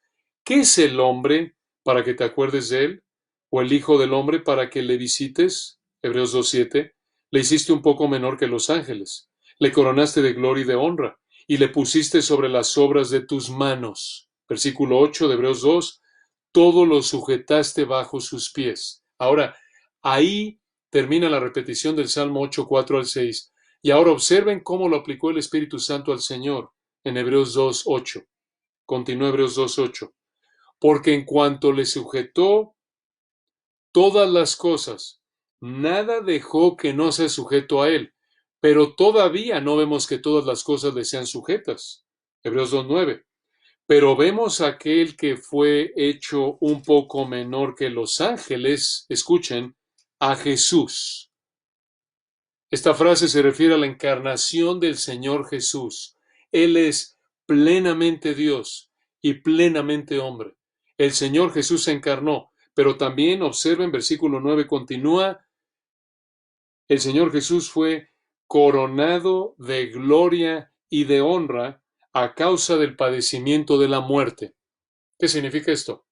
Speaker 1: ¿Qué es el hombre para que te acuerdes de él? ¿O el hijo del hombre para que le visites? Hebreos 2, 7. Le hiciste un poco menor que los ángeles. Le coronaste de gloria y de honra, y le pusiste sobre las obras de tus manos. Versículo 8 de Hebreos 2. Todo lo sujetaste bajo sus pies. Ahora, ahí termina la repetición del Salmo 8, 4 al 6. Y ahora observen cómo lo aplicó el Espíritu Santo al Señor en Hebreos 2, 8. Continúa Hebreos 2, 8. Porque en cuanto le sujetó todas las cosas, nada dejó que no sea sujeto a él. Pero todavía no vemos que todas las cosas le sean sujetas. Hebreos 2, 9. Pero vemos a aquel que fue hecho un poco menor que los ángeles, escuchen, a Jesús. Esta frase se refiere a la encarnación del Señor Jesús. Él es plenamente Dios y plenamente hombre. El Señor Jesús se encarnó, pero también observen, versículo 9 continúa, el Señor Jesús fue coronado de gloria y de honra a causa del padecimiento de la muerte. ¿Qué significa esto?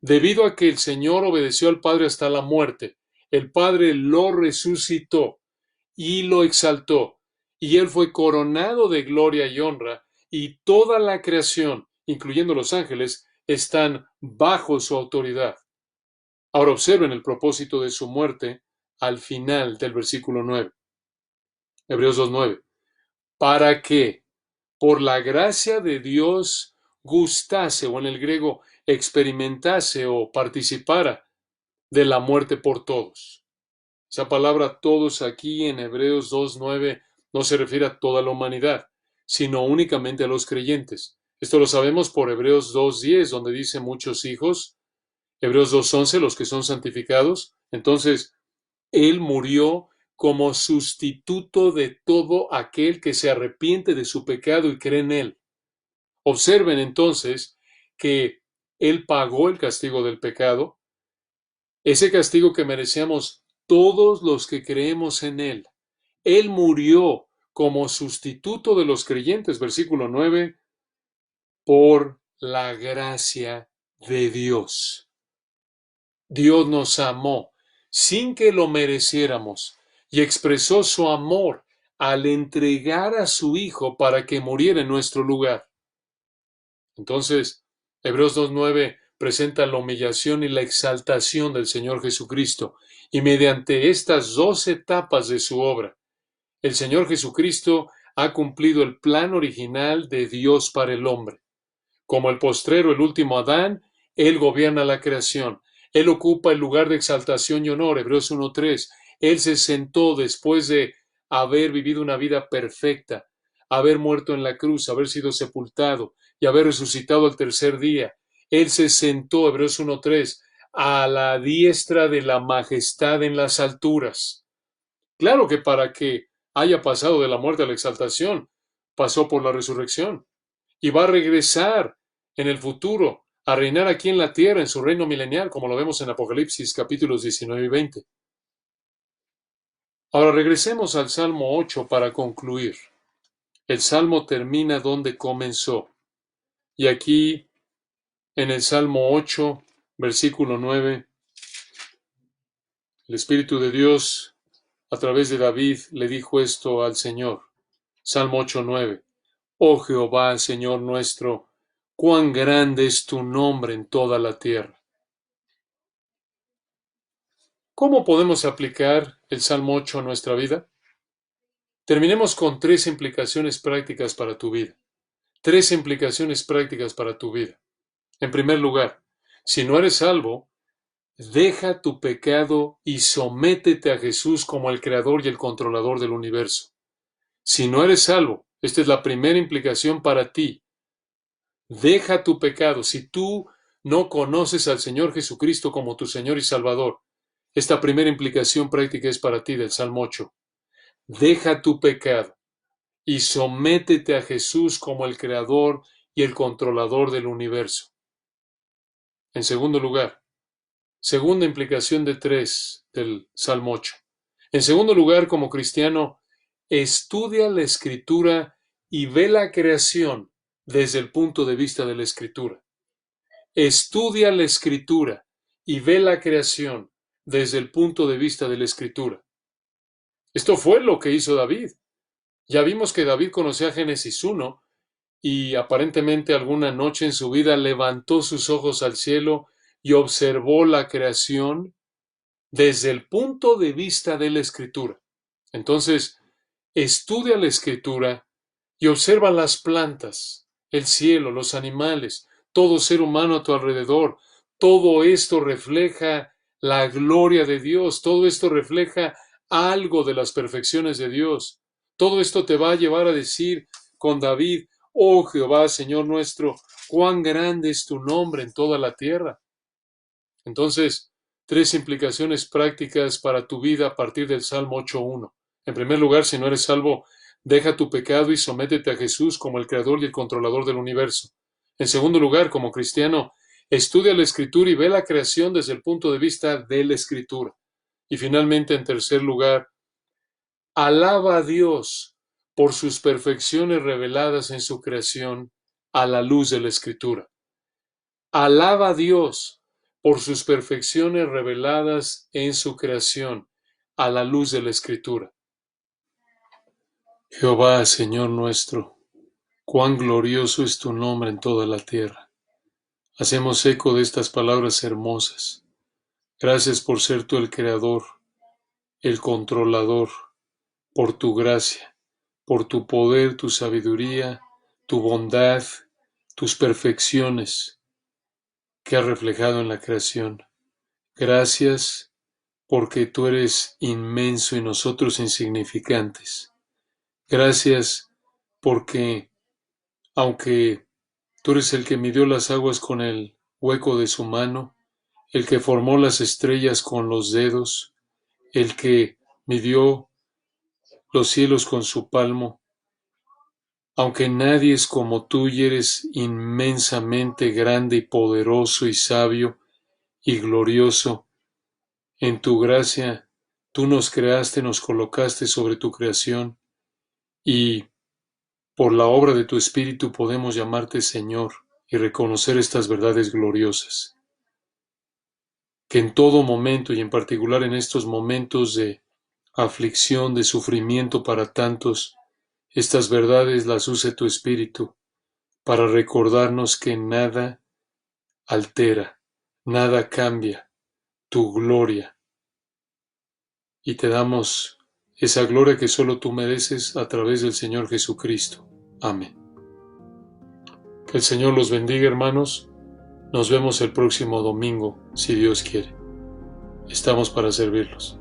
Speaker 1: Debido a que el Señor obedeció al Padre hasta la muerte, el Padre lo resucitó y lo exaltó, y Él fue coronado de gloria y honra, y toda la creación, incluyendo los ángeles, están bajo su autoridad. Ahora observen el propósito de su muerte al final del versículo 9. Hebreos 2:9. Para que, por la gracia de Dios, gustase, o en el griego, experimentase o participara de la muerte por todos. Esa palabra todos aquí en Hebreos 2:9 no se refiere a toda la humanidad, sino únicamente a los creyentes. Esto lo sabemos por Hebreos 2:10, donde dice muchos hijos. Hebreos 2:11, los que son santificados. Entonces, Él murió como sustituto de todo aquel que se arrepiente de su pecado y cree en Él. Observen entonces que Él pagó el castigo del pecado, ese castigo que merecíamos todos los que creemos en Él. Él murió como sustituto de los creyentes, versículo 9, por la gracia de Dios. Dios nos amó sin que lo mereciéramos y expresó su amor al entregar a su Hijo para que muriera en nuestro lugar. Entonces, Hebreos 2:9 presenta la humillación y la exaltación del Señor Jesucristo, y mediante estas dos etapas de su obra, el Señor Jesucristo ha cumplido el plan original de Dios para el hombre. Como el postrero, el último Adán, Él gobierna la creación. Él ocupa el lugar de exaltación y honor, Hebreos 1:3. Él se sentó después de haber vivido una vida perfecta, haber muerto en la cruz, haber sido sepultado y haber resucitado al tercer día. Él se sentó, Hebreos 1:3, a la diestra de la majestad en las alturas. Claro que para que haya pasado de la muerte a la exaltación, pasó por la resurrección y va a regresar en el futuro a reinar aquí en la tierra en su reino milenial, como lo vemos en Apocalipsis capítulos 19 y 20. Ahora regresemos al Salmo 8 para concluir. El Salmo termina donde comenzó. Y aquí, en el Salmo 8, versículo 9, el Espíritu de Dios, a través de David, le dijo esto al Señor. Salmo 8:9. Oh Jehová, Señor nuestro, cuán grande es tu nombre en toda la tierra. ¿Cómo podemos aplicar el Salmo 8 a nuestra vida? Terminemos con tres implicaciones prácticas para tu vida. Tres implicaciones prácticas para tu vida. En primer lugar, si no eres salvo, deja tu pecado y sométete a Jesús como el creador y el controlador del universo. Si no eres salvo, Esta es la primera implicación para ti. Deja tu pecado. Si tú no conoces al Señor Jesucristo como tu Señor y Salvador, esta primera implicación práctica es para ti del Salmo 8. Deja tu pecado y sométete a Jesús como el Creador y el controlador del universo. En segundo lugar, segunda implicación de 3 del Salmo 8. En segundo lugar, como cristiano, estudia la Escritura y ve la creación desde el punto de vista de la Escritura. Estudia la Escritura y ve la creación desde el punto de vista de la Escritura. Esto fue lo que hizo David. Ya vimos que David conocía Génesis 1 y aparentemente alguna noche en su vida levantó sus ojos al cielo y observó la creación desde el punto de vista de la Escritura. Entonces, estudia la Escritura y observa las plantas, el cielo, los animales, todo ser humano a tu alrededor. Todo esto refleja la gloria de Dios, todo esto refleja algo de las perfecciones de Dios. Todo esto te va a llevar a decir con David: oh Jehová, Señor nuestro, cuán grande es tu nombre en toda la tierra. Entonces, 3 implicaciones prácticas para tu vida a partir del Salmo 8.1. En primer lugar, si no eres salvo, deja tu pecado y sométete a Jesús como el Creador y el controlador del universo. En segundo lugar, como cristiano, estudia la Escritura y ve la creación desde el punto de vista de la Escritura. Y finalmente, en tercer lugar, alaba a Dios por sus perfecciones reveladas en su creación a la luz de la Escritura. Alaba a Dios por sus perfecciones reveladas en su creación a la luz de la Escritura. Jehová, Señor nuestro, cuán glorioso es tu nombre en toda la tierra. Hacemos eco de estas palabras hermosas. Gracias por ser tú el Creador, el controlador, por tu gracia, por tu poder, tu sabiduría, tu bondad, tus perfecciones que has reflejado en la creación. Gracias porque tú eres inmenso y nosotros insignificantes. Gracias porque, aunque tú eres el que midió las aguas con el hueco de su mano, el que formó las estrellas con los dedos, el que midió los cielos con su palmo, aunque nadie es como tú y eres inmensamente grande y poderoso y sabio y glorioso, en tu gracia tú nos creaste, nos colocaste sobre tu creación y por la obra de tu Espíritu podemos llamarte Señor y reconocer estas verdades gloriosas. Que en todo momento y en particular en estos momentos de aflicción, de sufrimiento para tantos, estas verdades las use tu Espíritu para recordarnos que nada altera, nada cambia tu gloria. Y te damos esa gloria que solo tú mereces a través del Señor Jesucristo. Amén. Que el Señor los bendiga, hermanos. Nos vemos el próximo domingo, si Dios quiere. Estamos para servirlos.